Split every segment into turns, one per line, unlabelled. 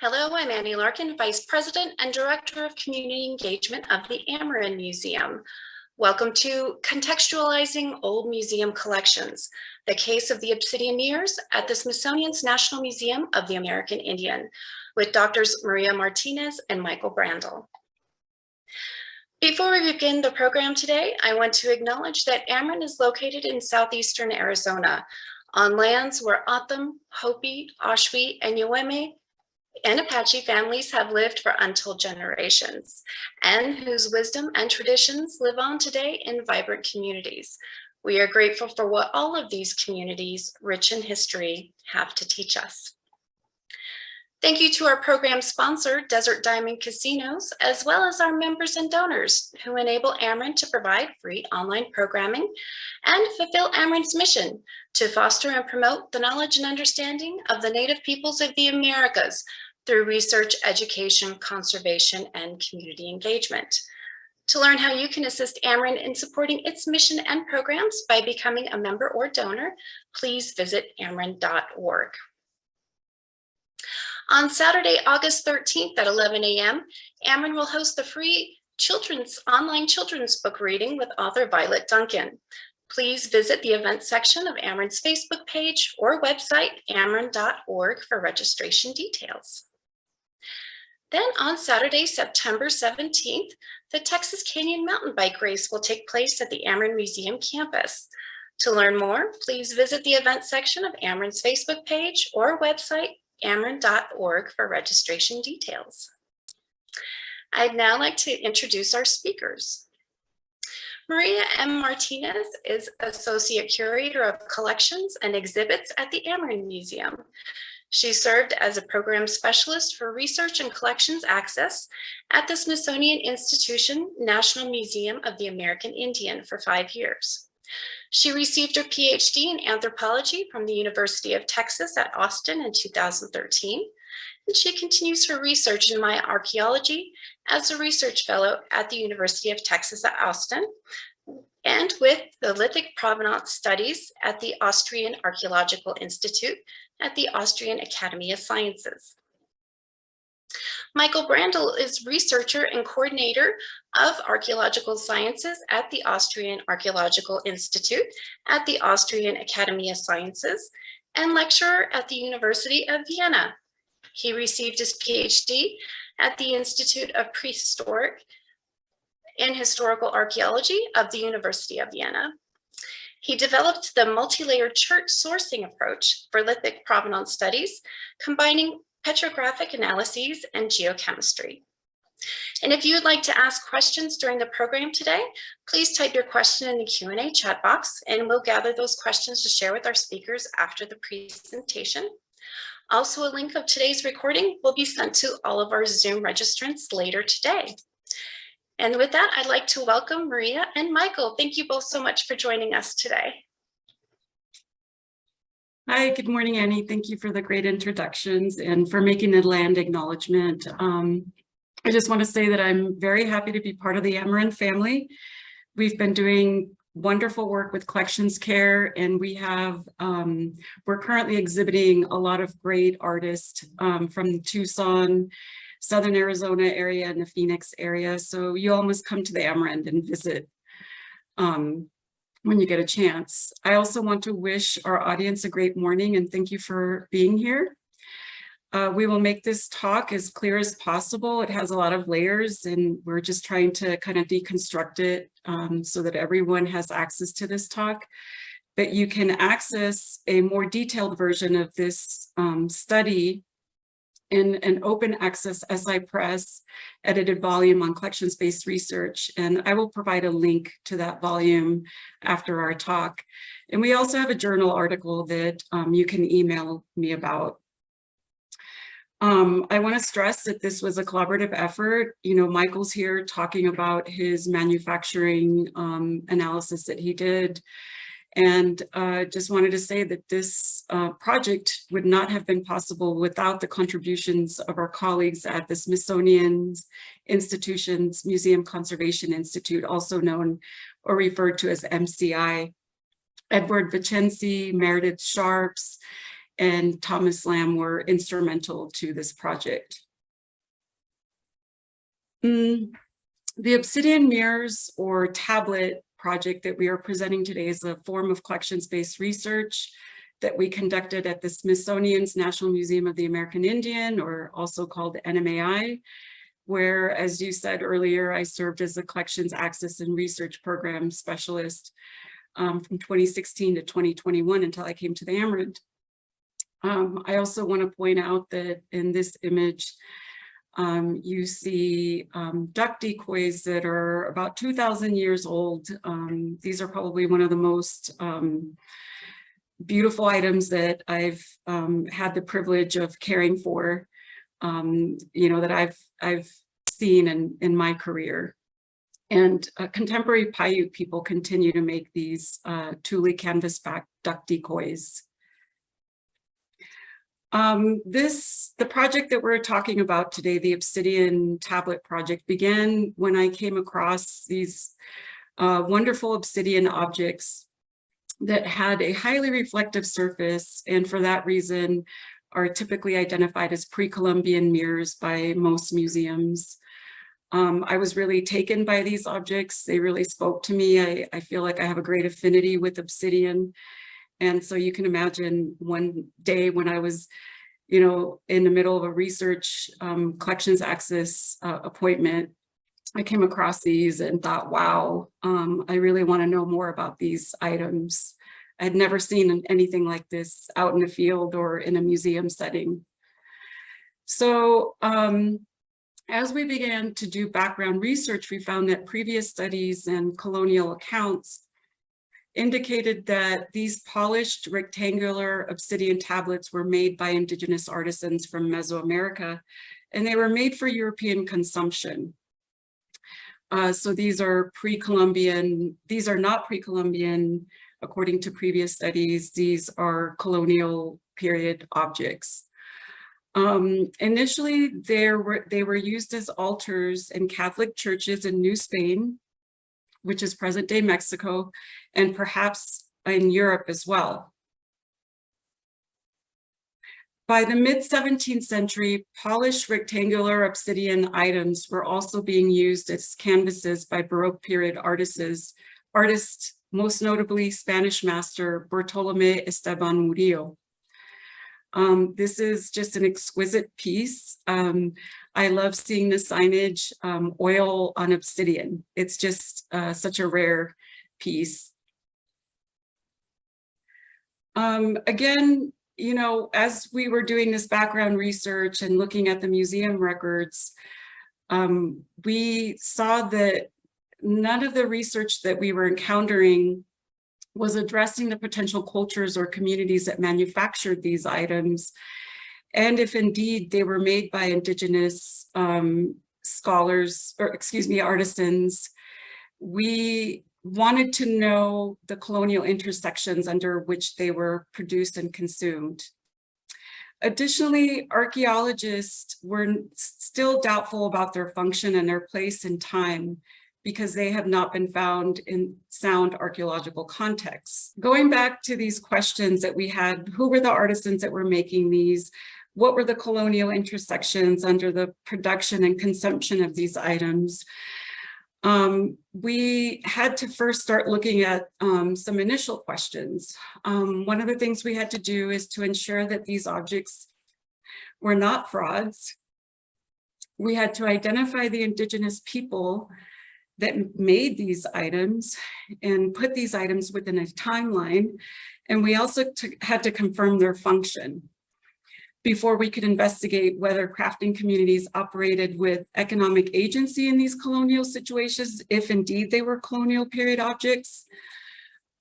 Hello, I'm Annie Larkin, Vice President and Director of Community Engagement of the Amerind Museum. Welcome to Contextualizing Old Museum Collections, the case of the Obsidian mirrors at the Smithsonian's National Museum of the American Indian, with Drs. Maria Martinez and Michael Brandl. Before we begin the program today, I want to acknowledge that Amerind is located in southeastern Arizona, on lands where O'odham, Hopi, Oshwe, and Uweme and Apache families have lived for untold generations, and whose wisdom and traditions live on today in vibrant communities. We are grateful for what all of these communities, rich in history, have to teach us. Thank you to our program sponsor, Desert Diamond Casinos, as well as our members and donors who enable Amerind to provide free online programming and fulfill Amerind's mission to foster and promote the knowledge and understanding of the Native peoples of the Americas through research, education, conservation, and community engagement. To learn how you can assist Amerind in supporting its mission and programs by becoming a member or donor, please visit amerind.org. On Saturday, August 13th at 11 a.m., Amerind will host the free online children's book reading with author Violet Duncan. Please visit the events section of Amerind's Facebook page or website, amerind.org, for registration details. Then on Saturday, September 17th, the Texas Canyon Mountain Bike Race will take place at the Amerind Museum campus. To learn more, please visit the events section of Amerind's Facebook page or website, amerind.org, for registration details. I'd now like to introduce our speakers. Maria M. Martinez is Associate Curator of Collections and Exhibits at the Amerind Museum. She served as a Program Specialist for Research and Collections Access at the Smithsonian Institution National Museum of the American Indian for 5 years. She received her PhD in Anthropology from the University of Texas at Austin in 2013, and she continues her research in archaeology as a research fellow at the University of Texas at Austin, and with the lithic provenance studies at the Austrian Archaeological Institute at the Austrian Academy of Sciences. Michael Brandl is researcher and coordinator of archaeological sciences at the Austrian Archaeological Institute at the Austrian Academy of Sciences and lecturer at the University of Vienna. He received his PhD at the Institute of Prehistoric and Historical Archaeology of the University of Vienna. He developed the multi-layered chert sourcing approach for lithic provenance studies, combining petrographic analyses and geochemistry. And if you would like to ask questions during the program today, please type your question in the Q&A chat box, and we'll gather those questions to share with our speakers after the presentation. Also, a link of today's recording will be sent to all of our Zoom registrants later today. And with that, I'd like to welcome Maria and Michael. Thank you both so much for joining us today.
Hi, good morning, Annie. Thank you for the great introductions and for making a land acknowledgement. I just want to say that I'm very happy to be part of the Amerind family. We've been doing wonderful work with collections care, and we're currently exhibiting a lot of great artists from the Tucson, Southern Arizona area and the Phoenix area. So you all must come to the Amerind and visit when you get a chance. I also want to wish our audience a great morning and thank you for being here. We will make this talk as clear as possible. It has a lot of layers and we're just trying to kind of deconstruct it so that everyone has access to this talk. But you can access a more detailed version of this study in an open access SI Press edited volume on collections-based research. And I will provide a link to that volume after our talk. And we also have a journal article that you can email me about. I want to stress that this was a collaborative effort. You know, Michael's here talking about his manufacturing analysis that he did. And just wanted to say that this project would not have been possible without the contributions of our colleagues at the Smithsonian Institution's Museum Conservation Institute, also known or referred to as MCI, Edward Vicenzi, Meredith Sharps, and Thomas Lamb were instrumental to this project. The Obsidian mirrors or tablet project that we are presenting today is a form of collections-based research that we conducted at the Smithsonian's National Museum of the American Indian, or also called NMAI, where, as you said earlier, I served as a collections access and research program specialist from 2016 to 2021 until I came to the Amerind. I also want to point out that in this image, you see duck decoys that are about 2,000 years old. These are probably one of the most beautiful items that I've had the privilege of caring for, that I've seen in my career. And contemporary Paiute people continue to make these Thule canvas-back duck decoys. The project that we're talking about today, the Obsidian tablet project, began when I came across these wonderful obsidian objects that had a highly reflective surface, and for that reason are typically identified as pre-Columbian mirrors by most museums. I was really taken by these objects. They really spoke to me. I feel like I have a great affinity with obsidian. And so you can imagine one day when I was, in the middle of a research collections access appointment, I came across these and thought, wow, I really want to know more about these items. I had never seen anything like this out in the field or in a museum setting. So as we began to do background research, we found that previous studies and colonial accounts indicated that these polished rectangular obsidian tablets were made by indigenous artisans from Mesoamerica, and they were made for European consumption. So these are pre-Columbian, these are not pre-Columbian according to previous studies. These are colonial period objects. Initially, they were used as altars in Catholic churches in New Spain, which is present-day Mexico, and perhaps in Europe as well. By the mid-17th century, polished rectangular obsidian items were also being used as canvases by Baroque period artists, most notably Spanish master Bartolomé Esteban Murillo. This is just an exquisite piece. I love seeing the signage, oil on obsidian. It's just such a rare piece. Again, as we were doing this background research and looking at the museum records, we saw that none of the research that we were encountering was addressing the potential cultures or communities that manufactured these items. And if indeed they were made by indigenous artisans, we wanted to know the colonial intersections under which they were produced and consumed. Additionally, archaeologists were still doubtful about their function and their place in time because they have not been found in sound archaeological contexts. Going back to these questions that we had, who were the artisans that were making these? What were the colonial intersections under the production and consumption of these items? We had to first start looking at some initial questions. One of the things we had to do is to ensure that these objects were not frauds. We had to identify the indigenous people that made these items and put these items within a timeline. And we also had to confirm their function before we could investigate whether crafting communities operated with economic agency in these colonial situations, if indeed they were colonial period objects.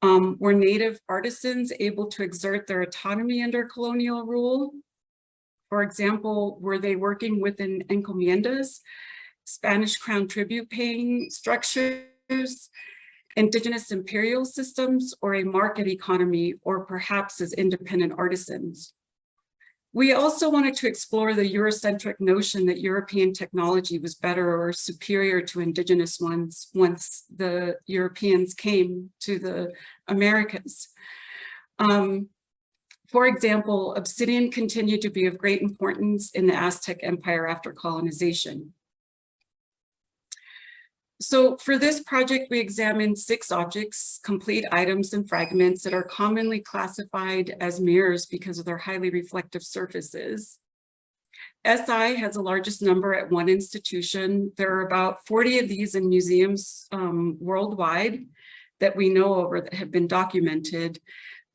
Were Native artisans able to exert their autonomy under colonial rule? For example, were they working within encomiendas, Spanish crown tribute paying structures, indigenous imperial systems, or a market economy, or perhaps as independent artisans? We also wanted to explore the Eurocentric notion that European technology was better or superior to indigenous ones once the Europeans came to the Americas. For example, obsidian continued to be of great importance in the Aztec Empire after colonization. So for this project, we examined 6 objects, complete items and fragments that are commonly classified as mirrors because of their highly reflective surfaces. SI has the largest number at one institution. There are about 40 of these in museums worldwide that we know over that have been documented,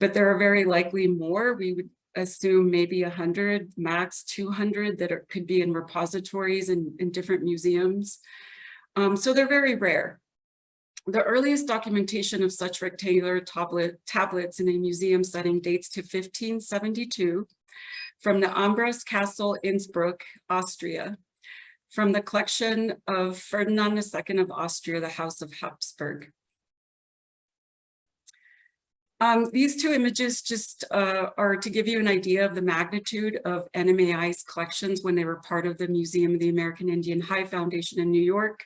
but there are very likely more. We would assume maybe 100, max 200 that could be in repositories in different museums. So they're very rare. The earliest documentation of such rectangular tablets in a museum setting dates to 1572 from the Ambras Castle, Innsbruck, Austria, from the collection of Ferdinand II of Austria, the House of Habsburg. These 2 images just are to give you an idea of the magnitude of NMAI's collections when they were part of the Museum of the American Indian High Foundation in New York.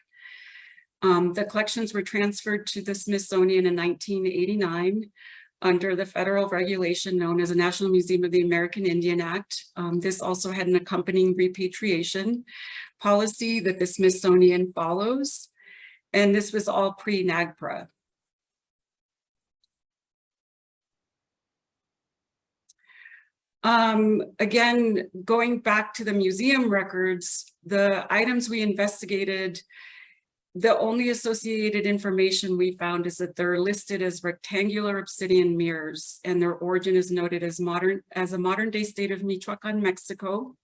The collections were transferred to the Smithsonian in 1989 under the federal regulation known as the National Museum of the American Indian Act. This also had an accompanying repatriation policy that the Smithsonian follows, and this was all pre-NAGPRA. Again, going back to the museum records, the items we investigated, the only associated information we found is that they're listed as rectangular obsidian mirrors, and their origin is noted as a modern day state of Michoacan, Mexico,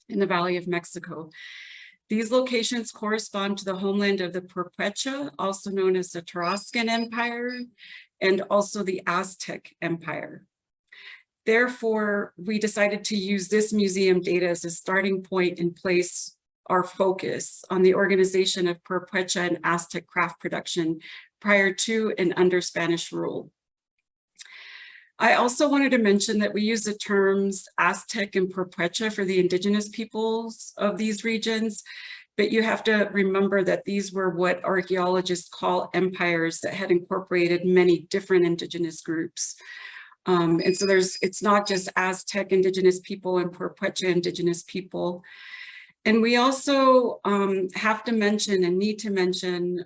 in the Valley of Mexico. These locations correspond to the homeland of the Purépecha, also known as the Tarascan Empire, and also the Aztec Empire. Therefore, we decided to use this museum data as a starting point and place our focus on the organization of Purépecha and Aztec craft production prior to and under Spanish rule. I also wanted to mention that we use the terms Aztec and Purépecha for the indigenous peoples of these regions, but you have to remember that these were what archaeologists call empires that had incorporated many different indigenous groups. And so it's not just Aztec indigenous people and Purépecha indigenous people. And we also have to mention and need to mention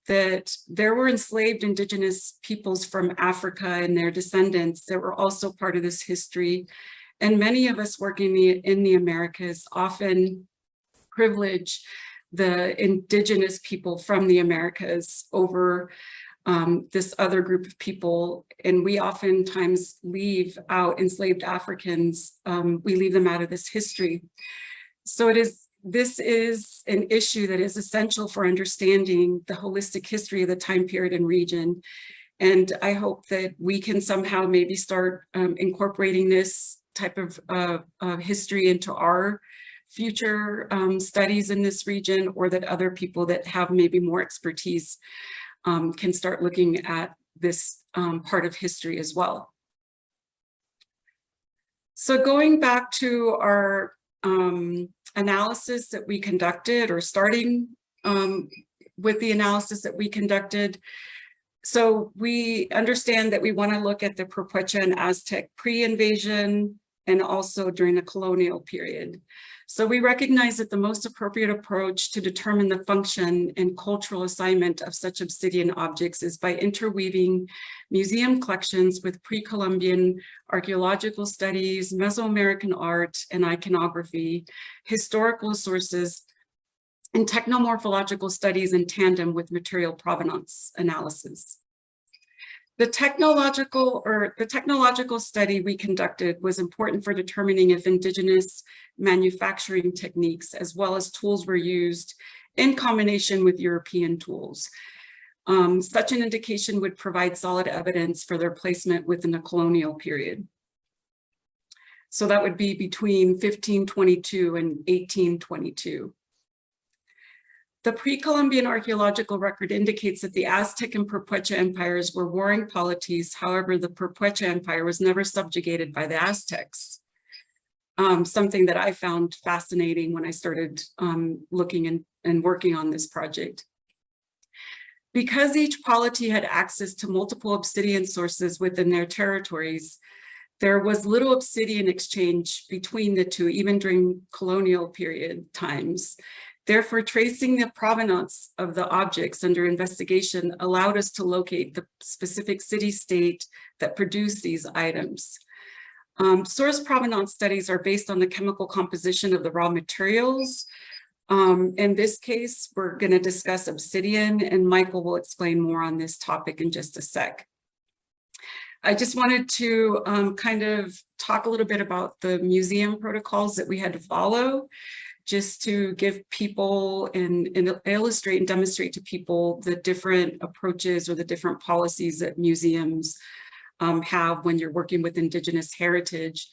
that there were enslaved indigenous peoples from Africa and their descendants that were also part of this history. And many of us working in the Americas often privilege the indigenous people from the Americas over this other group of people, and we oftentimes leave out enslaved Africans. We leave them out of this history. So this is an issue that is essential for understanding the holistic history of the time period and region. And I hope that we can somehow maybe start incorporating this type of history into our future studies in this region, or that other people that have maybe more expertise can start looking at this part of history as well. So going back to our analysis that we conducted, or starting with the analysis that we conducted. So we understand that we want to look at the Purépecha and Aztec pre-invasion and also during the colonial period. So we recognize that the most appropriate approach to determine the function and cultural assignment of such obsidian objects is by interweaving museum collections with pre-Columbian archaeological studies, Mesoamerican art and iconography, historical sources, and techno-morphological studies in tandem with material provenance analysis. The technological study we conducted was important for determining if indigenous manufacturing techniques as well as tools were used in combination with European tools. Such an indication would provide solid evidence for their placement within the colonial period. So that would be between 1522 and 1822. The pre-Columbian archaeological record indicates that the Aztec and Purépecha empires were warring polities. However, the Purépecha empire was never subjugated by the Aztecs. Something that I found fascinating when I started looking and working on this project. Because each polity had access to multiple obsidian sources within their territories, There was little obsidian exchange between the two, even during colonial period times. Therefore, tracing the provenance of the objects under investigation allowed us to locate the specific city-state that produced these items. Source provenance studies are based on the chemical composition of the raw materials. In this case, we're going to discuss obsidian, and Michael will explain more on this topic in just a sec. I just wanted to kind of talk a little bit about the museum protocols that we had to follow, just to give people and illustrate and demonstrate to people the different approaches or the different policies that museums have when you're working with Indigenous heritage.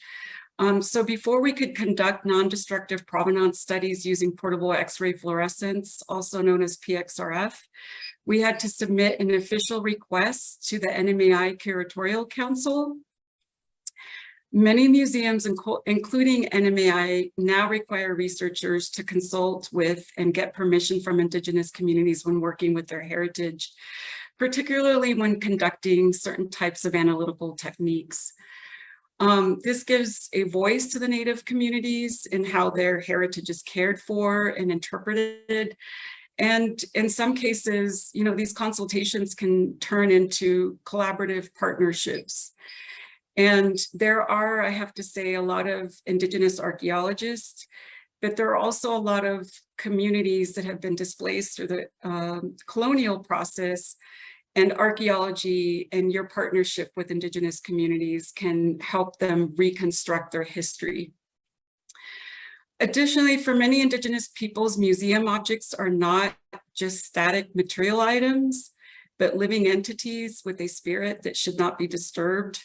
So before we could conduct non-destructive provenance studies using portable X-ray fluorescence, also known as PXRF, we had to submit an official request to the NMAI Curatorial Council. Many museums, including NMAI, now require researchers to consult with and get permission from Indigenous communities when working with their heritage, particularly when conducting certain types of analytical techniques. This gives a voice to the Native communities in how their heritage is cared for and interpreted. And in some cases, you know, these consultations can turn into collaborative partnerships. And there are, I have to say, a lot of Indigenous archaeologists, but there are also a lot of communities that have been displaced through the colonial process, and archaeology and your partnership with Indigenous communities can help them reconstruct their history. Additionally, for many Indigenous peoples, museum objects are not just static material items, but living entities with a spirit that should not be disturbed.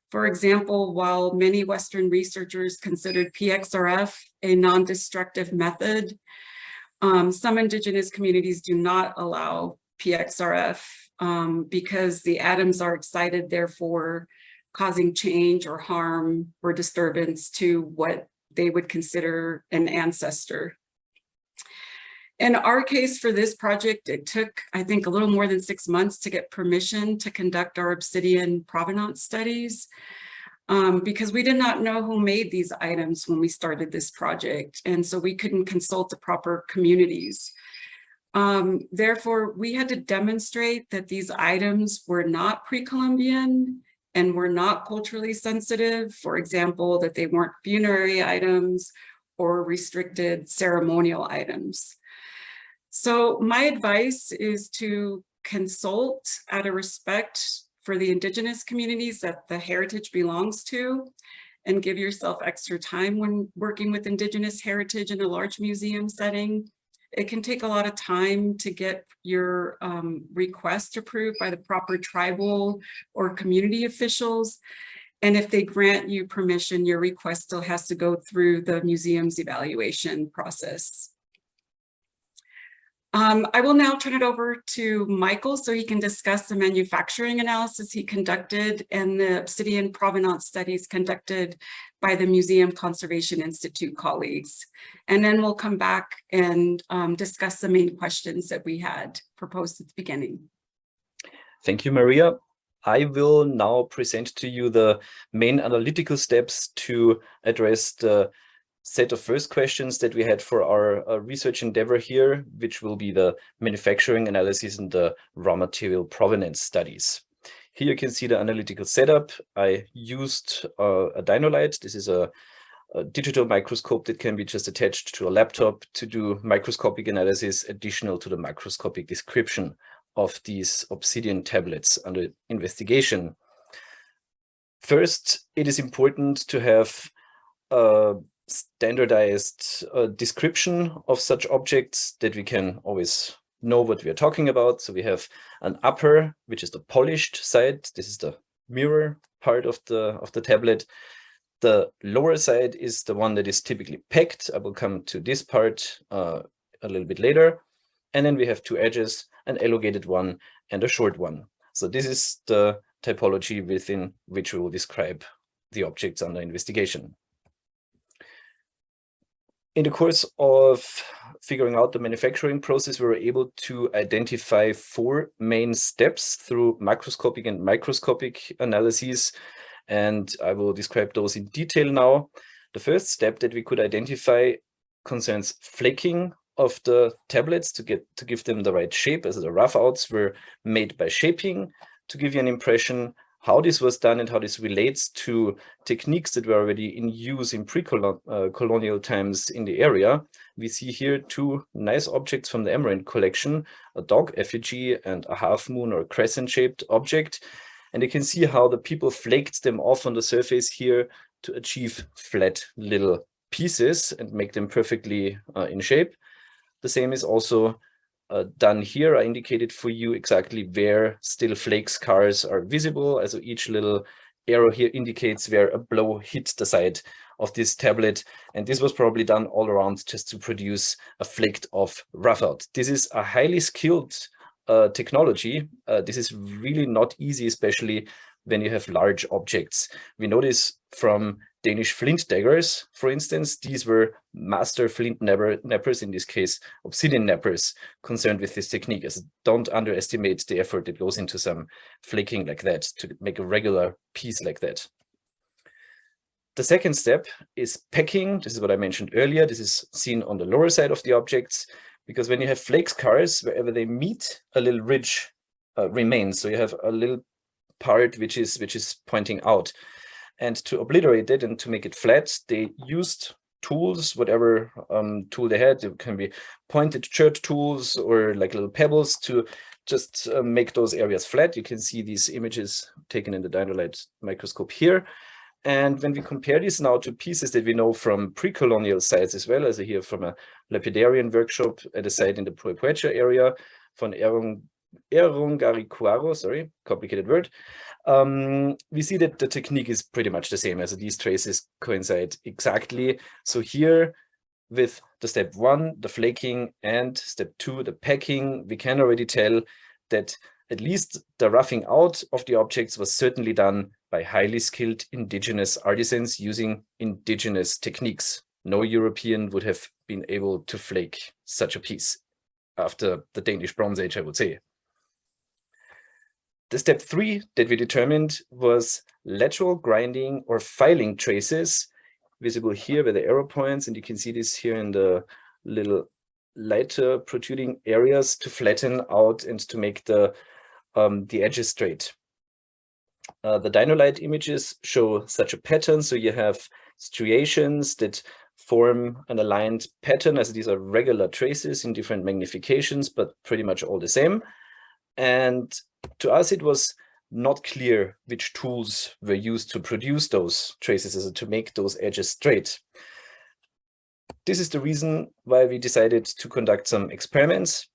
For example, while many Western researchers considered PXRF a non-destructive method, some Indigenous communities do not allow PXRF because the atoms are excited, therefore causing change or harm or disturbance to what they would consider an ancestor. In our case for this project, it took, I think, a little more than 6 months to get permission to conduct our obsidian provenance studies because we did not know who made these items when we started this project. And so we couldn't consult the proper communities. Therefore, we had to demonstrate that these items were not pre-Columbian and were not culturally sensitive. For example, that they weren't funerary items or restricted ceremonial items. So my advice is to consult out of respect for the Indigenous communities that the heritage belongs to, and give yourself extra time when working with Indigenous heritage in a large museum setting. It can take a lot of time to get your request approved by the proper tribal or community officials. And if they grant you permission, your request still has to go through the museum's evaluation process. I will now turn it over to Michael so he can discuss the manufacturing analysis he conducted and the obsidian provenance studies conducted by the Museum Conservation Institute colleagues. And then we'll come back and discuss the main questions that we had proposed at the beginning.
Thank you, Maria. I will now present to you the main analytical steps to address the set of first questions that we had for our research endeavor here, which will be the manufacturing analysis and the raw material provenance studies. Here you can see the analytical setup. I used a dynolite. This is a digital microscope that can be just attached to a laptop to do microscopic analysis additional to the macroscopic description of these obsidian tablets under investigation. First, it is important to have a standardized description of such objects that we can always know what we are talking about. So we have an upper, which is the polished side. This is the mirror part of the tablet. The lower side is the one that is typically pegged. I will come to this part a little bit later. And then we have two edges, an elongated one and a short one. So this is the typology within which we will describe the objects under investigation. In the course of figuring out the manufacturing process, we were able to identify 4 main steps through macroscopic and microscopic analyses. and I will describe those in detail now. The first step that we could identify concerns flaking of the tablets to give them the right shape, as the rough outs were made by shaping to give you an impression how this was done and how this relates to techniques that were already in use in pre-colonial times in the area. We see here two nice objects from the Amerind collection, a dog effigy and a half moon or crescent-shaped object. And you can see how the people flaked them off on the surface here to achieve flat little pieces and make them perfectly in shape. The same is also done here. I indicated for you exactly where still flake scars are visible. Also each little arrow here indicates where a blow hit the side of this tablet. And this was probably done all around just to produce a flaked off rough out. This is a highly skilled technology. This is really not easy, especially when you have large objects. We know this from Danish flint daggers, for instance. These were master flint knappers, in this case, obsidian knappers, concerned with this technique. As don't underestimate the effort that goes into some flaking like that to make a regular piece like that. The second step is packing. This is what I mentioned earlier. This is seen on the lower side of the objects, because when you have flake scars, wherever they meet, a little ridge remains. So you have a little part which is pointing out. And to obliterate it and to make it flat, they used tools, whatever tool they had. It can be pointed chert tools or like little pebbles to just make those areas flat. You can see these images taken in the dynamite microscope here. And when we compare this now to pieces that we know from pre-colonial sites as well, as here from a lapidarian workshop at a site in the Puepuecha area, from Erungaricuaro, sorry, complicated word, we see that the technique is pretty much the same, as these traces coincide exactly. So here with the step 1, the flaking, and step 2, the packing, we can already tell that at least the roughing out of the objects was certainly done by highly skilled indigenous artisans using indigenous techniques. No European would have been able to flake such a piece after the Danish Bronze Age, I would say. The step 3 that we determined was lateral grinding or filing traces, visible here where the arrow points, and you can see this here in the little lighter protruding areas to flatten out and to make the edges straight. The dynolite images show such a pattern, so you have striations that form an aligned pattern, as these are regular traces in different magnifications, but pretty much all the same. And to us, it was not clear which tools were used to produce those traces, as to make those edges straight. This is the reason why we decided to conduct some experiments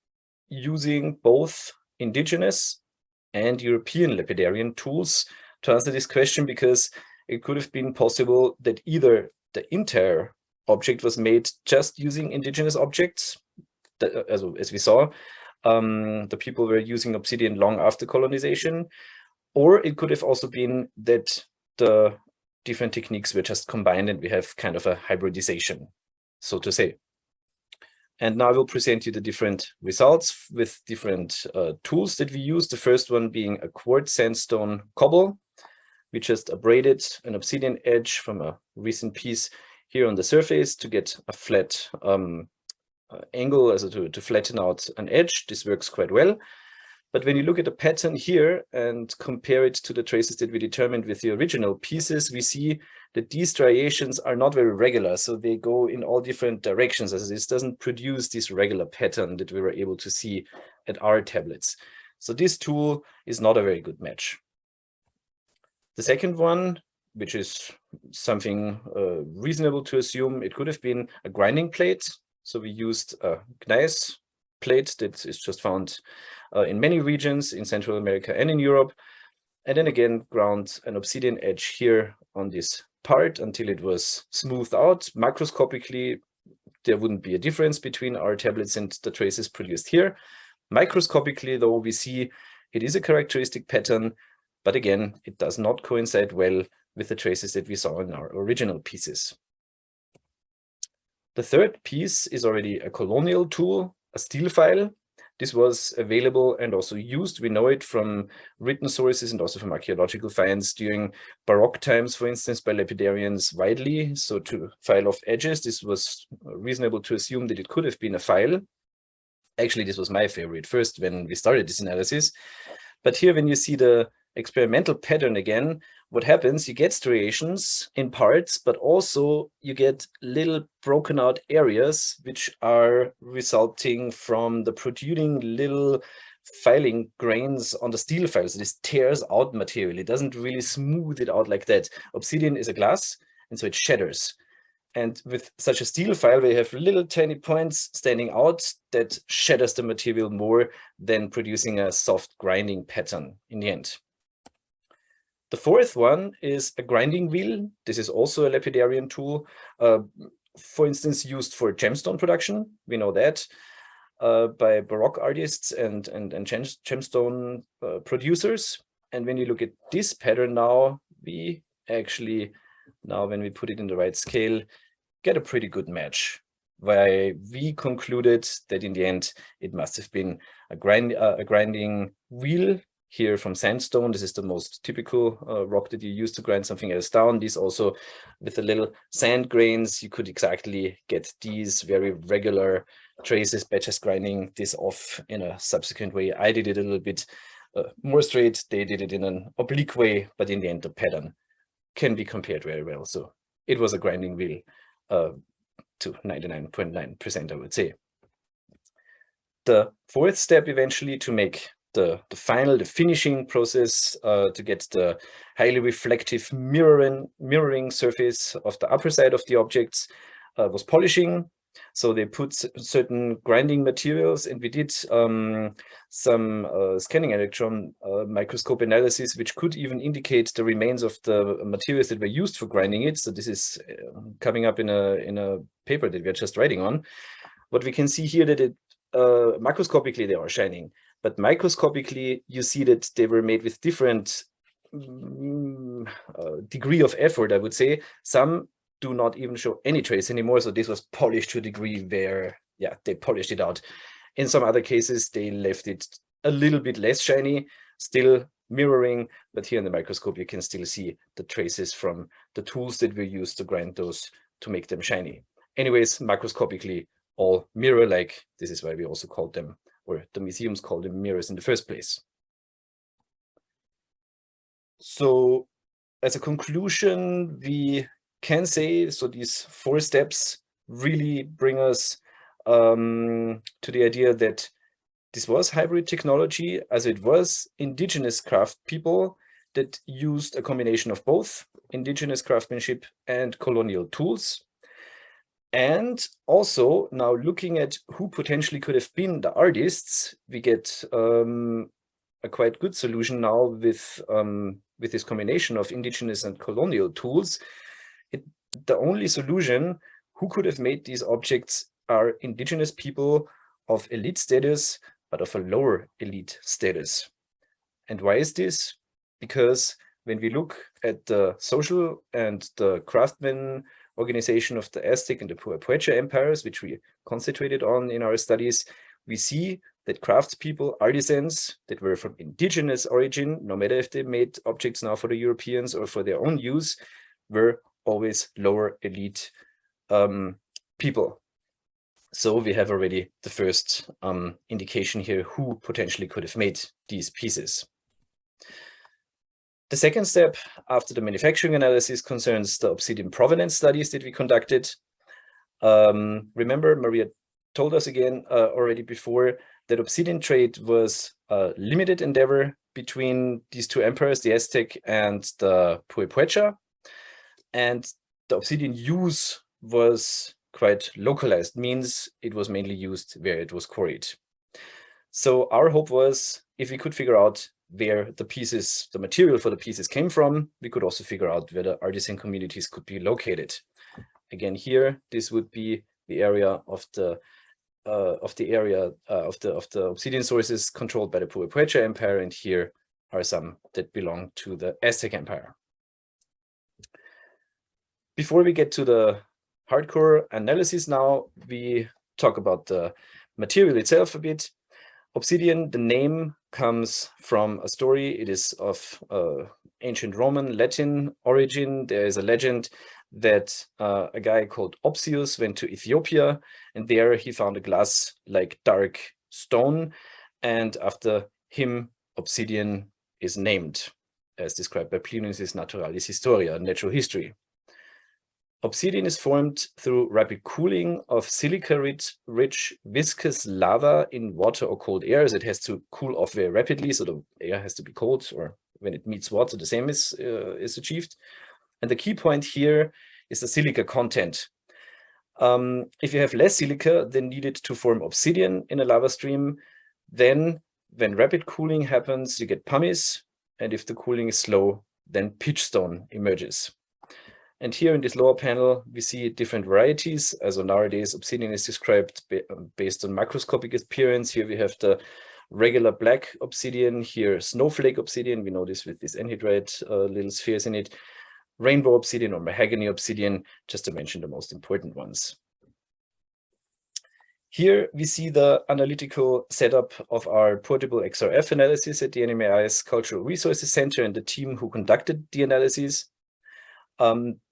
using both indigenous and European lapidarian tools to answer this question, because it could have been possible that either the entire object was made just using indigenous objects, as we saw, the people were using obsidian long after colonization, or it could have also been that the different techniques were just combined and we have kind of a hybridization, so to say. And now I will present you the different results with different tools that we use. The first one being a quartz sandstone cobble. We just abraded an obsidian edge from a recent piece here on the surface to get a flat angle, also to flatten out an edge. This works quite well. But when you look at the pattern here and compare it to the traces that we determined with the original pieces, we see that these striations are not very regular. So they go in all different directions, as this doesn't produce this regular pattern that we were able to see at our tablets. So this tool is not a very good match. The second one, which is something reasonable to assume, it could have been a grinding plate. So we used a Gneiss plate that is just found in many regions in Central America and in Europe. And then again, ground an obsidian edge here on this part until it was smoothed out. Macroscopically, there wouldn't be a difference between our tablets and the traces produced here. Microscopically, though, we see it is a characteristic pattern, but again, it does not coincide well with the traces that we saw in our original pieces. The third piece is already a colonial tool, a steel file. this was available and also used. We know it from written sources and also from archaeological finds during Baroque times, for instance, by lapidarians widely. So to file off edges, this was reasonable to assume that it could have been a file. Actually, this was my favorite first when we started this analysis. But here, when you see the experimental pattern again, what happens, you get striations in parts, but also you get little broken out areas, which are resulting from the protruding little filing grains on the steel files. This tears out material. It doesn't really smooth it out like that. Obsidian is a glass, and so it shatters. And with such a steel file, we have little tiny points standing out that shatters the material more than producing a soft grinding pattern in the end. The fourth one is a grinding wheel. This is also a lapidarian tool, for instance, used for gemstone production. We know that by Baroque artists and gemstone producers. And when you look at this pattern now, we actually, now when we put it in the right scale, get a pretty good match, where we concluded that in the end, it must have been a grinding wheel here from sandstone. This is the most typical rock that you use to grind something else down. These also, with the little sand grains, you could exactly get these very regular traces by just grinding this off in a subsequent way. I did it a little bit more straight. They did it in an oblique way, but in the end, the pattern can be compared very well. So it was a grinding wheel to 99.9%, I would say. The fourth step eventually to make the finishing process to get the highly reflective mirroring surface of the upper side of the objects was polishing. So they put certain grinding materials, and we did some scanning electron microscope analysis, which could even indicate the remains of the materials that were used for grinding it. So this is coming up in a paper that we are just writing on. What we can see here that macroscopically they are shining, but microscopically you see that they were made with different degree of effort, I would say. Some do not even show any trace anymore. So this was polished to a degree where, yeah, they polished it out. In some other cases, they left it a little bit less shiny, still mirroring, but here in the microscope, you can still see the traces from the tools that were used to grind those to make them shiny. Anyways, macroscopically, all mirror-like. This is why we also called them, or the museums called them, mirrors in the first place. So as a conclusion, we can say, so these 4 steps really bring us to the idea that this was hybrid technology, as it was indigenous craft people that used a combination of both indigenous craftsmanship and colonial tools. And also now looking at who potentially could have been the artists, we get a quite good solution now with this combination of indigenous and colonial tools. The only solution who could have made these objects are indigenous people of elite status, but of a lower elite status. And why is this? Because when we look at the social and the craftsman organization of the Aztec and the Puebla empires, which we concentrated on in our studies, we see that craftspeople, artisans that were from indigenous origin, no matter if they made objects now for the Europeans or for their own use, were always lower elite people. So we have already the first indication here who potentially could have made these pieces. The second step after the manufacturing analysis concerns the Obsidian provenance studies that we conducted. Remember, Maria told us again already before that Obsidian trade was a limited endeavor between these 2 empires, the Aztec and the Puebla. And the Obsidian use was quite localized, means it was mainly used where it was quarried. So our hope was, if we could figure out where the pieces, the material for the pieces came from, we could also figure out where the artisan communities could be located. Again, here, this would be the area of the Obsidian sources controlled by the Puebla Empire, and here are some that belong to the Aztec Empire. Before we get to the hardcore analysis now, we talk about the material itself a bit. Obsidian, the name comes from a story. It is of ancient Roman, Latin origin. There is a legend that a guy called Opsius went to Ethiopia, and there he found a glass-like dark stone, and after him, Obsidian is named, as described by Plinius' Naturalis Historia, natural history. Obsidian is formed through rapid cooling of silica-rich viscous lava in water or cold air, as it has to cool off very rapidly, so the air has to be cold, or when it meets water, the same is achieved. And the key point here is the silica content. If you have less silica than needed to form obsidian in a lava stream, then when rapid cooling happens, you get pumice, and if the cooling is slow, then pitchstone emerges. And here in this lower panel, we see different varieties. As of nowadays, obsidian is described based on macroscopic appearance. Here we have the regular black obsidian, here snowflake obsidian. We know this with these anhydrite little spheres in it. Rainbow obsidian or mahogany obsidian, just to mention the most important ones. Here we see the analytical setup of our portable XRF analysis at the NMAI's Cultural Resources Center and the team who conducted the analysis.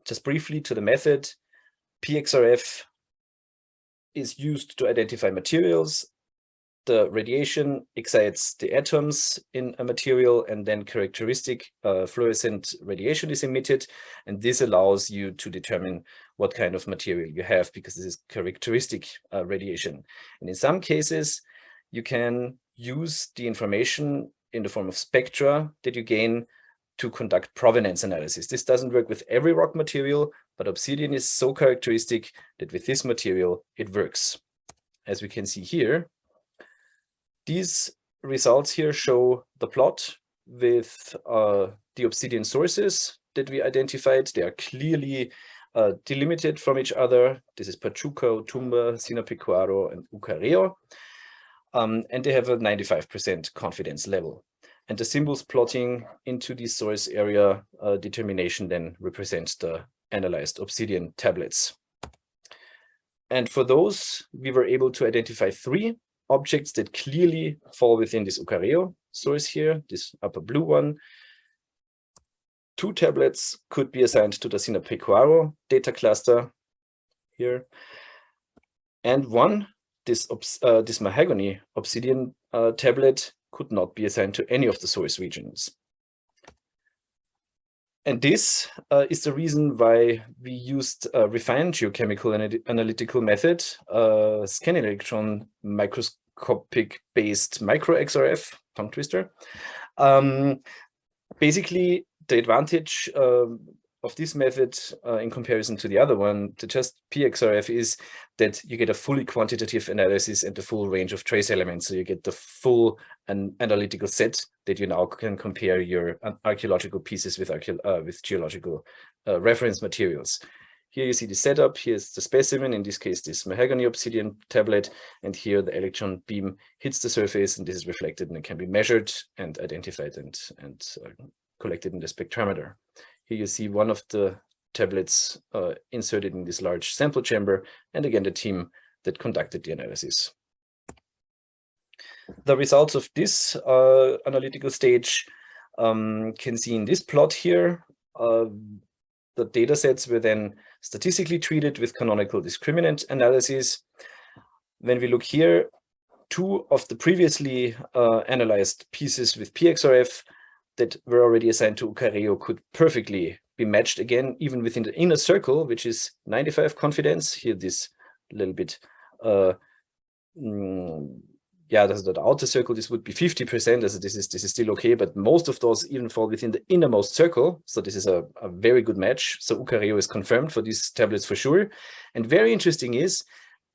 Just briefly to the method, PXRF is used to identify materials. The radiation excites the atoms in a material, and then characteristic fluorescent radiation is emitted, and this allows you to determine what kind of material you have, because this is characteristic radiation. And in some cases, you can use the information in the form of spectra that you gain to conduct provenance analysis. This doesn't work with every rock material, but obsidian is so characteristic that with this material, it works. As we can see here, these results here show the plot with the obsidian sources that we identified. They are clearly delimited from each other. This is Pachuca, Otumba, Sinapecuaro, and Ucareo. And they have a 95% confidence level. And the symbols plotting into the source area determination then represents the analyzed obsidian tablets. And for those, we were able to identify 3 objects that clearly fall within this Ucareo source here, this upper blue one. 2 tablets could be assigned to the Sinapecuaro data cluster here. And one, this mahogany obsidian tablet, could not be assigned to any of the source regions. And this is the reason why we used a refined geochemical and analytical method, scanning electron microscopic based micro XRF, tongue twister. Basically, the advantage of this method in comparison to the other one, to just PXRF, is that you get a fully quantitative analysis and the full range of trace elements. So you get the full analytical set that you now can compare your archaeological pieces with geological reference materials. Here you see the setup. Here's the specimen, in this case, this mahogany obsidian tablet. And here the electron beam hits the surface, and this is reflected, and it can be measured and identified and collected in the spectrometer. Here you see one of the tablets inserted in this large sample chamber, and again, the team that conducted the analysis. The results of this analytical stage can see in this plot here. The data sets were then statistically treated with canonical discriminant analysis. When we look here, 2 of the previously analyzed pieces with PXRF that were already assigned to Ucareo could perfectly be matched again, even within the inner circle, which is 95 confidence. Here, this little bit, there's the outer circle, this would be 50%, as this is still okay, but most of those even fall within the innermost circle. So this is a very good match. So Ucareo is confirmed for these tablets for sure. And very interesting is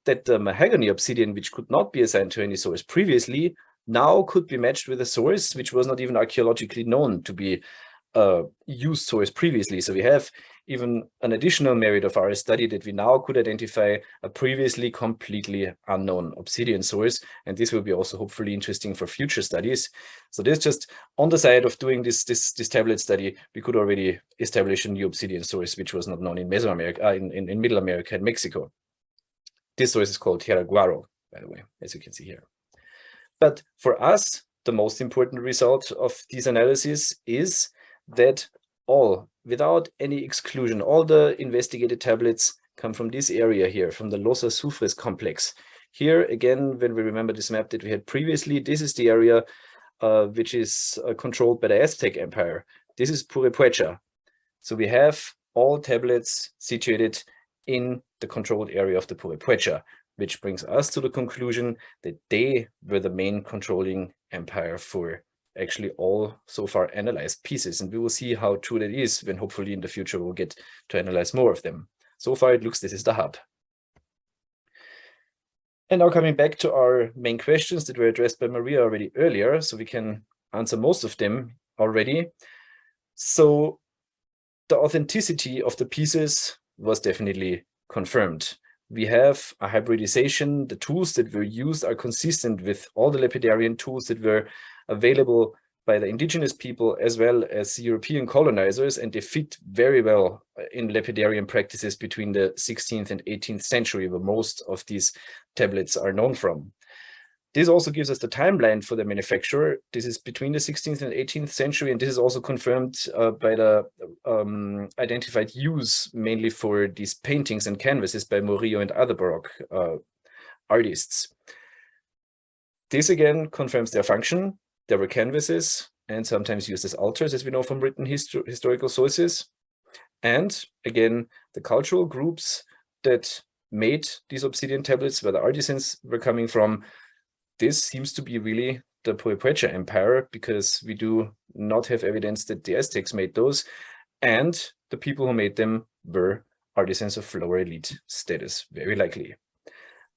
that the mahogany obsidian, which could not be assigned to any source previously, now could be matched with a source which was not even archaeologically known to be a used source previously. So we have even an additional merit of our study that we now could identify a previously completely unknown obsidian source. And this will be also hopefully interesting for future studies. So this just on the side of doing this tablet study, we could already establish a new obsidian source which was not known in Mesoamerica, in Middle America and Mexico. This source is called Tierra Guaro, by the way, as you can see here. But for us, the most important result of these analyses is that all, without any exclusion, all the investigated tablets come from this area here, from the Los Azufres complex. Here, again, when we remember this map that we had previously, this is the area which is controlled by the Aztec Empire. This is Purepecha. So we have all tablets situated in the controlled area of the Purepecha, which brings us to the conclusion that they were the main controlling empire for actually all so far analyzed pieces. And we will see how true that is when hopefully in the future we'll get to analyze more of them. So far it looks this is the hub. And now coming back to our main questions that were addressed by Maria already earlier, so we can answer most of them already. So the authenticity of the pieces was definitely confirmed. We have a hybridization. The tools that were used are consistent with all the lapidarian tools that were available by the indigenous people as well as European colonizers, and they fit very well in lapidarian practices between the 16th and 18th century, where most of these tablets are known from. This also gives us the timeline for the manufacture. This is between the 16th and 18th century, and this is also confirmed by the identified use mainly for these paintings and canvases by Murillo and other Baroque artists. This again confirms their function. There were canvases and sometimes used as altars, as we know from written historical sources. And again, the cultural groups that made these obsidian tablets, where the artisans were coming from, this seems to be really the Purepecha Empire, because we do not have evidence that the Aztecs made those, and the people who made them were artisans of lower elite status, very likely.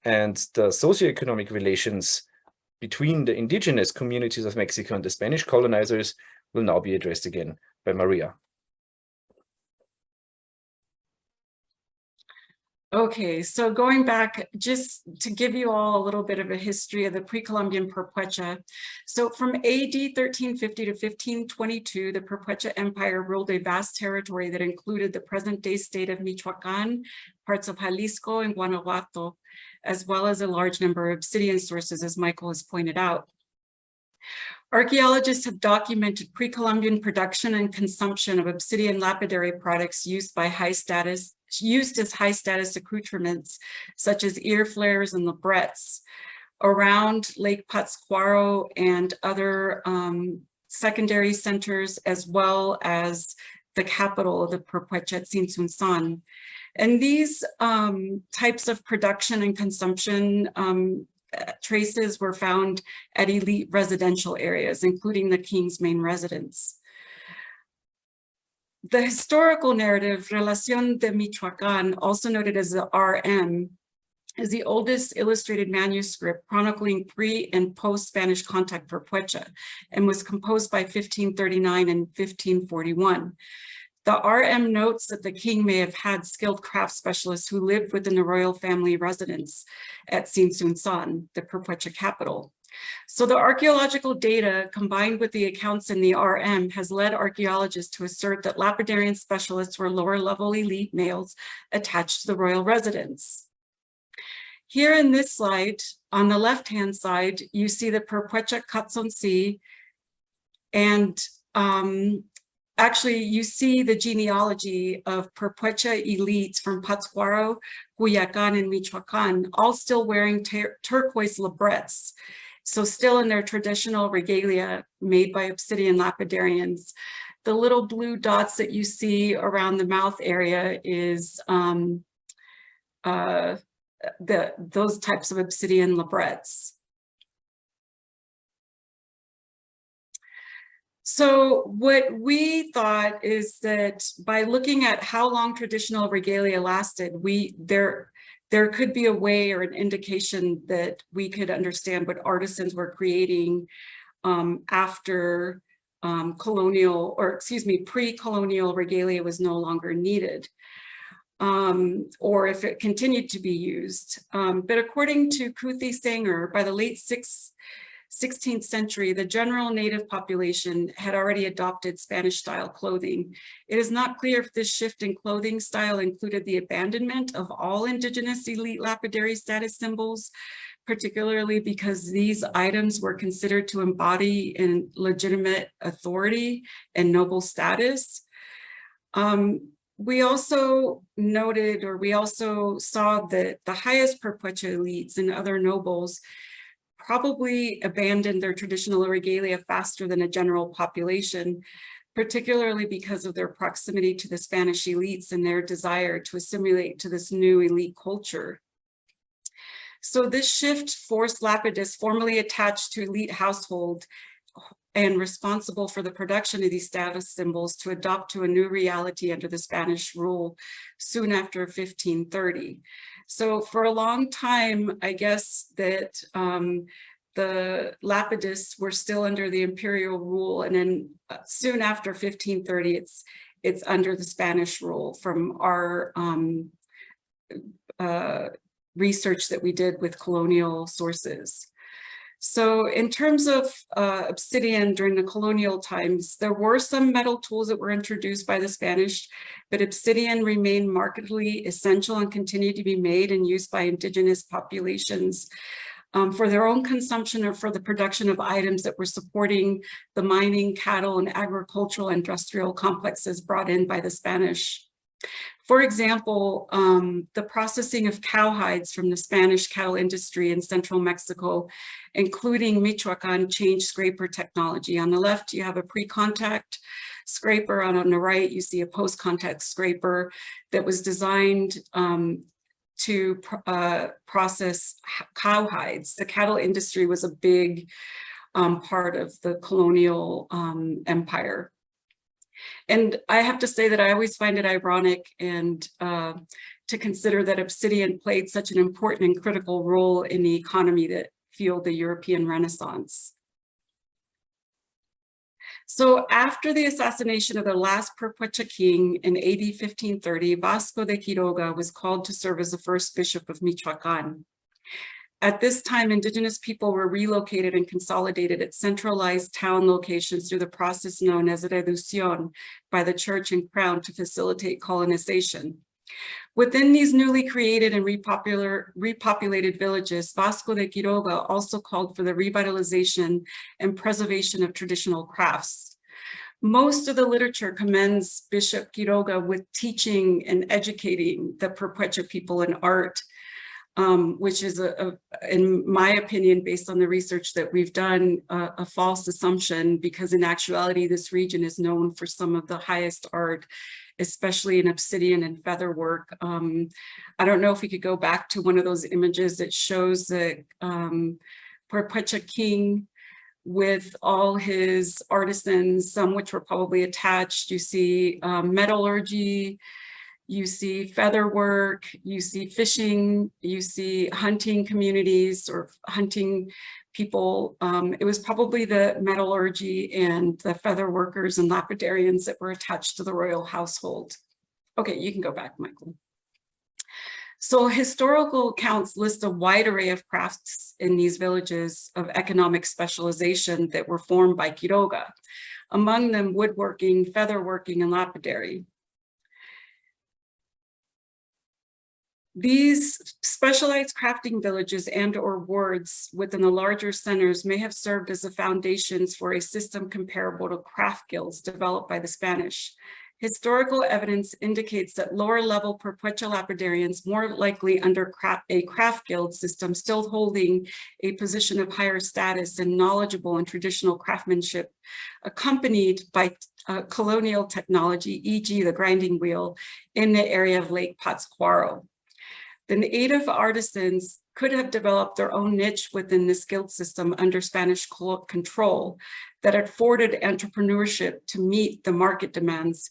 And the socioeconomic relations between the indigenous communities of Mexico and the Spanish colonizers will now be addressed again by Maria.
Okay, so going back, just to give you all a little bit of a history of the pre-Columbian Purepecha. So from AD 1350 to 1522, the Purepecha Empire ruled a vast territory that included the present-day state of Michoacan, parts of Jalisco and Guanajuato, as well as a large number of obsidian sources, as Michael has pointed out. Archaeologists have documented pre-Columbian production and consumption of obsidian lapidary products used as high status accoutrements, such as ear flares and labrets, around Lake Pátzcuaro and other secondary centers, as well as the capital of the Purepecha at Tzintzuntzan. And these types of production and consumption traces were found at elite residential areas, including the king's main residence. The historical narrative, Relación de Michoacán, also noted as the RM, is the oldest illustrated manuscript chronicling pre- and post-Spanish contact Purepecha, and was composed by 1539 and 1541. The RM notes that the king may have had skilled craft specialists who lived within the royal family residence at Tzintzuntzan, the Purepecha capital. So the archaeological data combined with the accounts in the RM has led archaeologists to assert that lapidarian specialists were lower level elite males attached to the royal residence. Here in this slide, on the left-hand side, you see the Purepecha Katzonsi, and actually, you see the genealogy of Purepecha elites from Pátzcuaro, Culiacán, and Michoacán, all still wearing turquoise labrets. So still in their traditional regalia made by obsidian lapidarians. The little blue dots that you see around the mouth area is those types of obsidian labrets. So what we thought is that by looking at how long traditional regalia lasted, there could be a way or an indication that we could understand what artisans were creating after pre-colonial regalia was no longer needed, or if it continued to be used. But according to Kuthi Sanger, by the late 16th century, the general native population had already adopted Spanish-style clothing. It is not clear if this shift in clothing style included the abandonment of all indigenous elite lapidary status symbols, particularly because these items were considered to embody in legitimate authority and noble status. We also noted, or we also saw that the highest perpetua elites and other nobles probably abandoned their traditional regalia faster than a general population, particularly because of their proximity to the Spanish elites and their desire to assimilate to this new elite culture. So this shift forced Lapidus, formerly attached to elite household and responsible for the production of these status symbols, to adopt to a new reality under the Spanish rule soon after 1530. So for a long time, I guess that the Lapidus were still under the imperial rule, and then soon after 1530, it's under the Spanish rule from our research that we did with colonial sources. So in terms of obsidian during the colonial times, there were some metal tools that were introduced by the Spanish, but obsidian remained markedly essential and continued to be made and used by indigenous populations for their own consumption or for the production of items that were supporting the mining, cattle, and agricultural industrial complexes brought in by the Spanish. For example, the processing of cowhides from the Spanish cattle industry in central Mexico, including Michoacan chain scraper technology. On the left, you have a pre-contact scraper. On the right, you see a post-contact scraper that was designed to process cowhides. The cattle industry was a big part of the colonial empire. And I have to say that I always find it ironic and to consider that obsidian played such an important and critical role in the economy that fueled the European Renaissance. So after the assassination of the last Perpetua king in AD 1530, Vasco de Quiroga was called to serve as the first bishop of Michoacan. At this time, indigenous people were relocated and consolidated at centralized town locations through the process known as reducción by the church and crown to facilitate colonization. Within these newly created and repopulated villages, Vasco de Quiroga also called for the revitalization and preservation of traditional crafts. Most of the literature commends Bishop Quiroga with teaching and educating the Perpetua people in art, which is, in my opinion, based on the research that we've done, a false assumption, because in actuality, this region is known for some of the highest art, especially in obsidian and featherwork. I don't know if we could go back to one of those images that shows the Perpetua king with all his artisans, some which were probably attached. You see metallurgy, you see featherwork, you see fishing, you see hunting communities or hunting people. It was probably the metallurgy and the feather workers and lapidarians that were attached to the royal household. Okay, you can go back, Michael. So historical accounts list a wide array of crafts in these villages of economic specialization that were formed by Quiroga, among them woodworking, featherworking, and lapidary. These specialized crafting villages and or wards within the larger centers may have served as the foundations for a system comparable to craft guilds developed by the Spanish. Historical evidence indicates that lower level Perpetua lapidarians, more likely under a craft guild system, still holding a position of higher status and knowledgeable in traditional craftsmanship, accompanied by colonial technology, e.g. the grinding wheel, in the area of Lake Pátzcuaro. The native artisans could have developed their own niche within this guild system under Spanish control that afforded entrepreneurship to meet the market demands,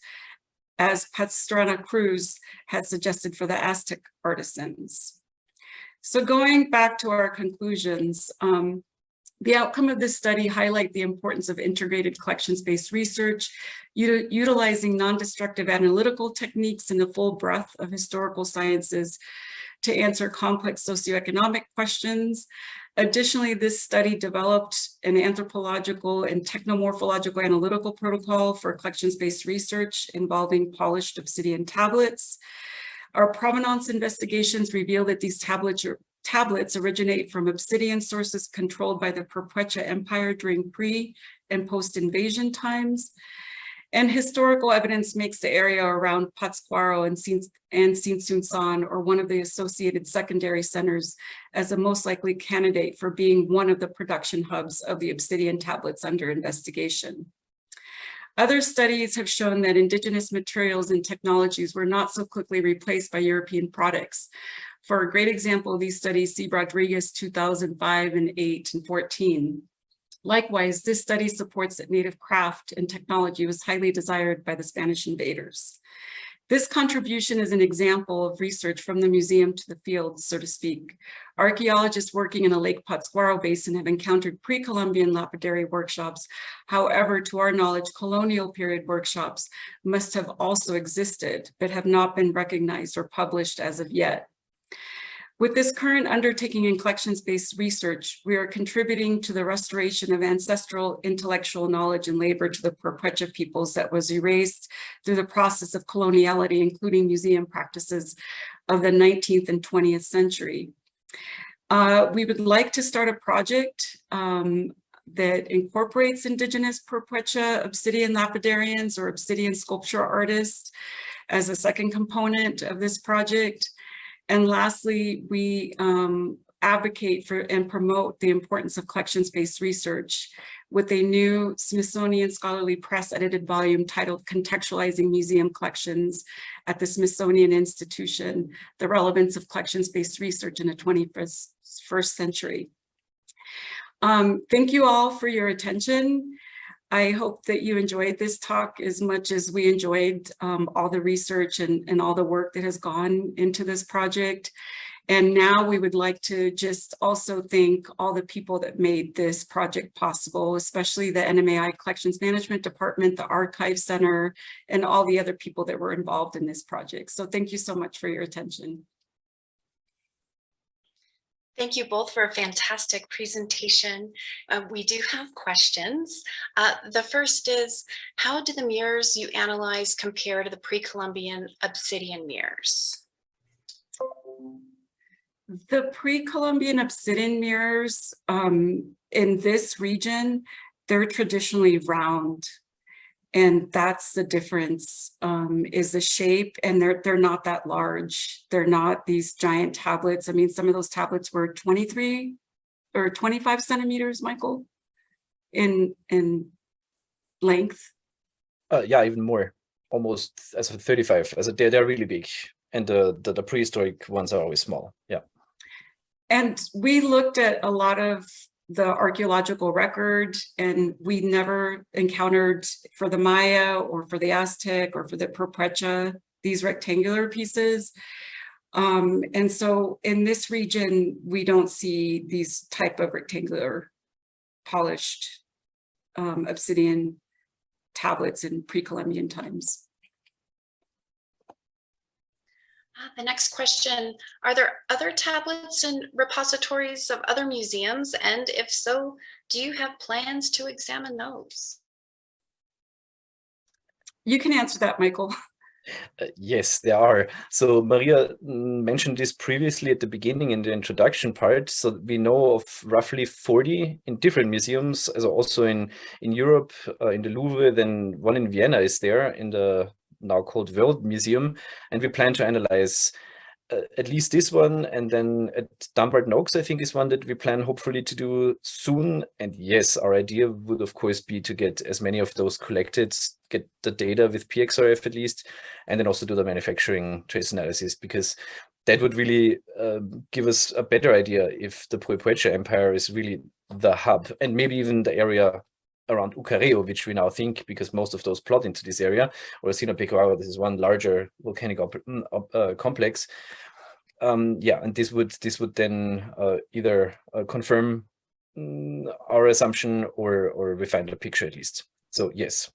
as Pastrana Cruz had suggested for the Aztec artisans. So going back to our conclusions, the outcome of this study highlight the importance of integrated collections-based research, utilizing non-destructive analytical techniques in the full breadth of historical sciences to answer complex socioeconomic questions. Additionally, this study developed an anthropological and techno-morphological analytical protocol for collections-based research involving polished obsidian tablets. Our provenance investigations reveal that these tablets tablets originate from Obsidian sources controlled by the Perpetua Empire during pre- and post-invasion times. And historical evidence makes the area around Pátzcuaro and Tzintzuntzan, or one of the associated secondary centers, as a most likely candidate for being one of the production hubs of the Obsidian tablets under investigation. Other studies have shown that indigenous materials and technologies were not so quickly replaced by European products. For a great example of these studies, see Rodriguez 2005 and 8 and 14. Likewise, this study supports that native craft and technology was highly desired by the Spanish invaders. This contribution is an example of research from the museum to the field, so to speak. Archaeologists working in the Lake Pátzcuaro Basin have encountered pre-Columbian lapidary workshops. However, to our knowledge, colonial period workshops must have also existed, but have not been recognized or published as of yet. With this current undertaking in collections-based research, we are contributing to the restoration of ancestral intellectual knowledge and labor to the Perpetua peoples that was erased through the process of coloniality, including museum practices of the 19th and 20th century. We would like to start a project that incorporates indigenous Perpetua Obsidian lapidarians or Obsidian sculpture artists as a second component of this project. And lastly, we advocate for and promote the importance of collections-based research with a new Smithsonian Scholarly Press edited volume titled Contextualizing Museum Collections at the Smithsonian Institution, the relevance of collections-based research in the 21st century. Thank you all for your attention. I hope that you enjoyed this talk as much as we enjoyed all the research and all the work that has gone into this project. And now we would like to just also thank all the people that made this project possible, especially the NMAI Collections Management Department, the Archive Center, and all the other people that were involved in this project. So thank you so much for your attention.
Thank you both for a fantastic presentation. We do have questions. The first is, how do the mirrors you analyze compare to the pre-Columbian Obsidian mirrors?
The pre-Columbian Obsidian mirrors in this region, they're traditionally round. And that's the difference, is the shape, and they're not that large. They're not these giant tablets. I mean, some of those tablets were 23 or 25 centimeters, Michael, in length.
Yeah, even more, almost as 35. As they're really big, and the prehistoric ones are always small. Yeah.
And we looked at a lot of the archaeological record, and we never encountered for the Maya or for the Aztec or for the Perpetua these rectangular pieces. And so in this region, we don't see these type of rectangular polished obsidian tablets in pre-Columbian times.
The next question, are there other tablets and repositories of other museums? And if so, do you have plans to examine those?
You can answer that, Michael.
Yes, there are. So Maria mentioned this previously at the beginning in the introduction part. So we know of roughly 40 in different museums, also in Europe, in the Louvre, then one in Vienna is there in the now called World Museum, and we plan to analyze at least this one, and then at Dumbarton Oaks, I think, is one that we plan hopefully to do soon. And yes, our idea would of course be to get as many of those collected, get the data with PXRF at least, and then also do the manufacturing trace analysis, because that would really give us a better idea if the Perpetua Empire is really the hub, and maybe even the area around Ucareo, which we now think, because most of those plot into this area, or Sinopecuaro, this is one larger volcanic complex. Yeah, and this would then either confirm our assumption or refine the picture at least. So yes.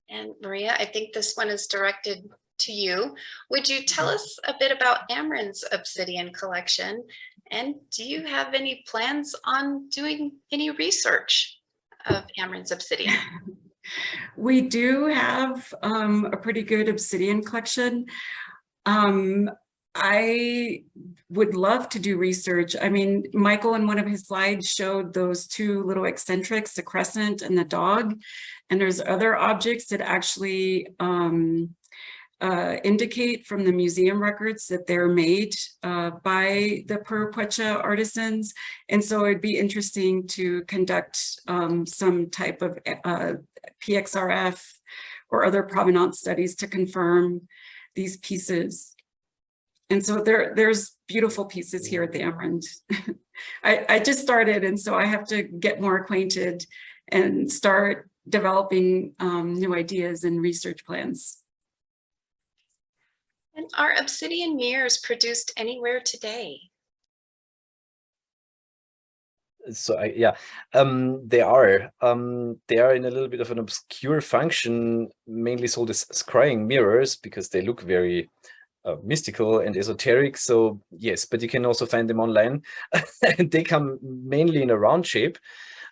And Maria, I think this one is directed to you. Would you tell us a bit about Amerind's obsidian collection? And do you have any plans on doing any research of Amerind's obsidian?
We do have a pretty good obsidian collection. I would love to do research. I mean, Michael in one of his slides showed those two little eccentrics, the crescent and the dog. And there's other objects that actually indicate from the museum records that they're made by the Purepecha artisans. And so it'd be interesting to conduct some type of PXRF or other provenance studies to confirm these pieces. And so there's beautiful pieces here at the Amerind. I just started, and so I have to get more acquainted and start developing new ideas and research plans.
And are obsidian mirrors produced anywhere today?
So yeah, they are in a little bit of an obscure function, mainly sold as scrying mirrors because they look very mystical and esoteric. So yes, but you can also find them online. And they come mainly in a round shape.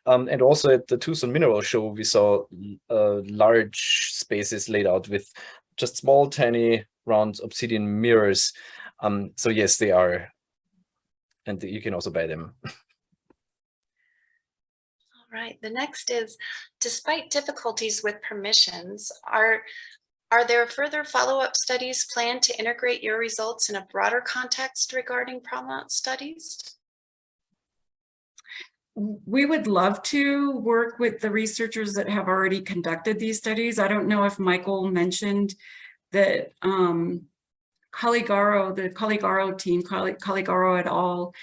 And also at the Tucson Mineral Show, we saw large spaces laid out with just small, tiny, round obsidian mirrors. So yes, they are. And you can also buy them.
All right, the next is, despite difficulties with permissions, are there further follow-up studies planned to integrate your results in a broader context regarding provenance studies?
We would love to work with the researchers that have already conducted these studies. I don't know if Michael mentioned that Caligaro, the Caligaro team, Caligaro et al.,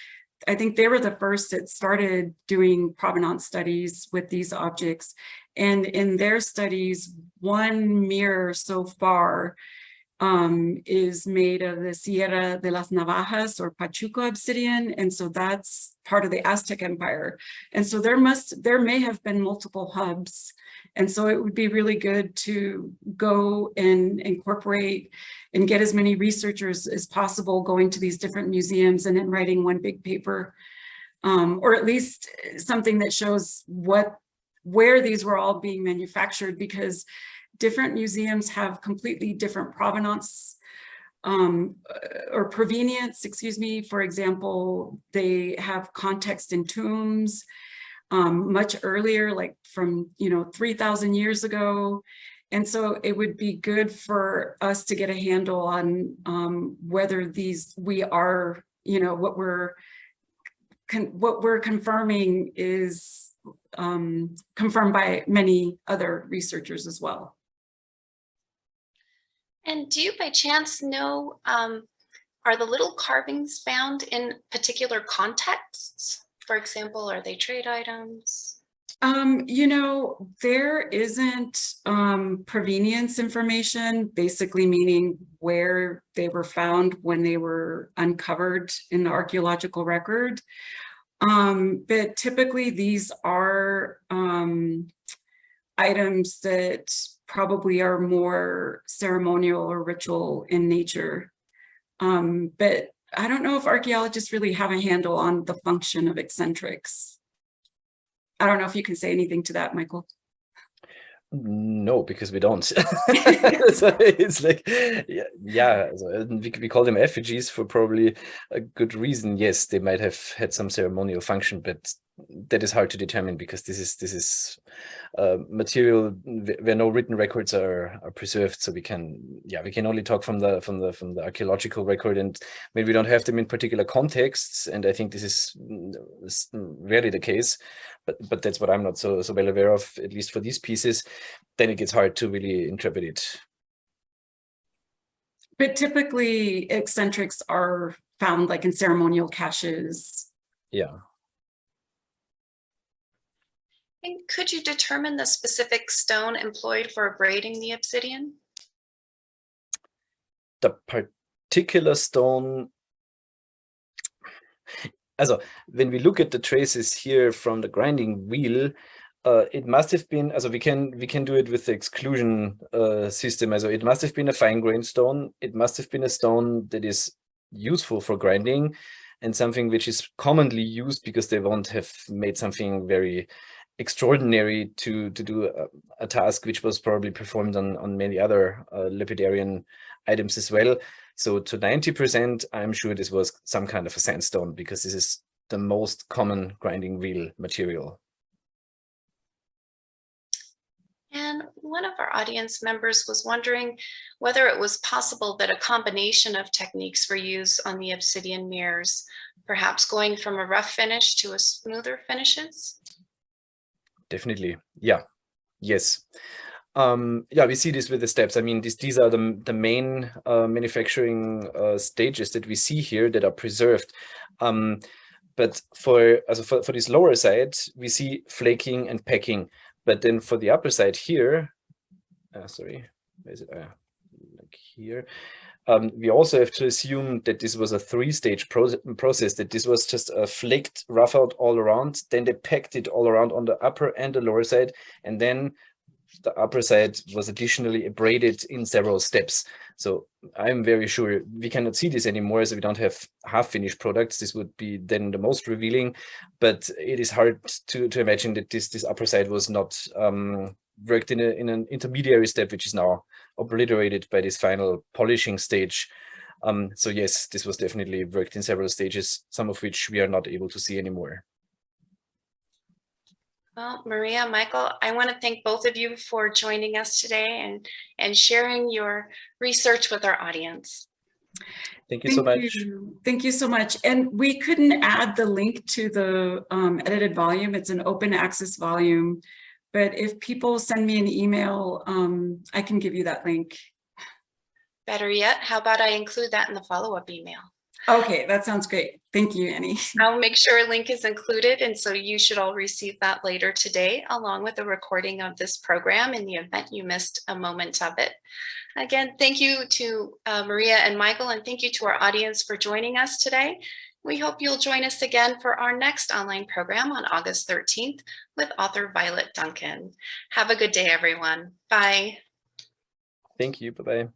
I think they were the first that started doing provenance studies with these objects. And in their studies, one mirror so far is made of the Sierra de las Navajas or Pachuca obsidian. And so that's part of the Aztec Empire. And so there may have been multiple hubs. And so it would be really good to go and incorporate and get as many researchers as possible going to these different museums and then writing one big paper, or at least something that shows where these were all being manufactured, because different museums have completely different provenance or provenience, excuse me. For example, they have context in tombs much earlier, like from 3,000 years ago. And so it would be good for us to get a handle on whether we are, what we're confirming is confirmed by many other researchers as well.
And do you by chance know, are the little carvings found in particular contexts? For example, are they trade items?
There isn't provenience information, basically meaning where they were found when they were uncovered in the archaeological record. But typically these are items that probably are more ceremonial or ritual in nature. But I don't know if archaeologists really have a handle on the function of eccentrics. I don't know if you can say anything to that, Michael.
No, because we don't. So it's like, yeah, so we call them effigies for probably a good reason. Yes, they might have had some ceremonial function, but that is hard to determine because this is material where no written records are preserved. So we can only talk from the archaeological record, and maybe we don't have them in particular contexts. And I think this is rarely the case. But that's what I'm not so well aware of, at least for these pieces. Then it gets hard to really interpret it.
But typically eccentrics are found like in ceremonial caches.
Yeah.
And could you determine the specific stone employed for abrading the obsidian?
The particular stone. Also, when we look at the traces here from the grinding wheel, it must have been, we can do it with the exclusion system. It must have been a fine-grained stone. It must have been a stone that is useful for grinding and something which is commonly used because they won't have made something very extraordinary to do a task which was probably performed on many other lapidarian items as well. So to 90%, I'm sure this was some kind of a sandstone, because this is the most common grinding wheel material.
And one of our audience members was wondering whether it was possible that a combination of techniques were used on the obsidian mirrors, perhaps going from a rough finish to a smoother finishes.
Definitely, yeah, yes. Yeah, we see this with the steps. I mean, these are the main manufacturing stages that we see here that are preserved. But for this lower side, we see flaking and packing. But then for the upper side here, sorry, where is it? Like here. We also have to assume that this was a three-stage process, that this was just flaked, rough out all around, then they packed it all around on the upper and the lower side, and then the upper side was additionally abraded in several steps. So I'm very sure we cannot see this anymore, so we don't have half-finished products. This would be then the most revealing, but it is hard to imagine that this upper side was not worked in an intermediary step, which is now obliterated by this final polishing stage. So yes, this was definitely worked in several stages, some of which we are not able to see anymore.
Well, Maria, Michael, I want to thank both of you for joining us today and sharing your research with our audience.
Thank you so much.
Thank you so much. And we couldn't add the link to the edited volume. It's an open access volume. But if people send me an email, I can give you that link.
Better yet, how about I include that in the follow-up email?
Okay, that sounds great. Thank you, Annie.
I'll make sure a link is included, and so you should all receive that later today, along with a recording of this program in the event you missed a moment of it. Again, thank you to Maria and Michael, and thank you to our audience for joining us today. We hope you'll join us again for our next online program on August 13th with author Violet Duncan. Have a good day, everyone. Bye.
Thank you. Bye-bye.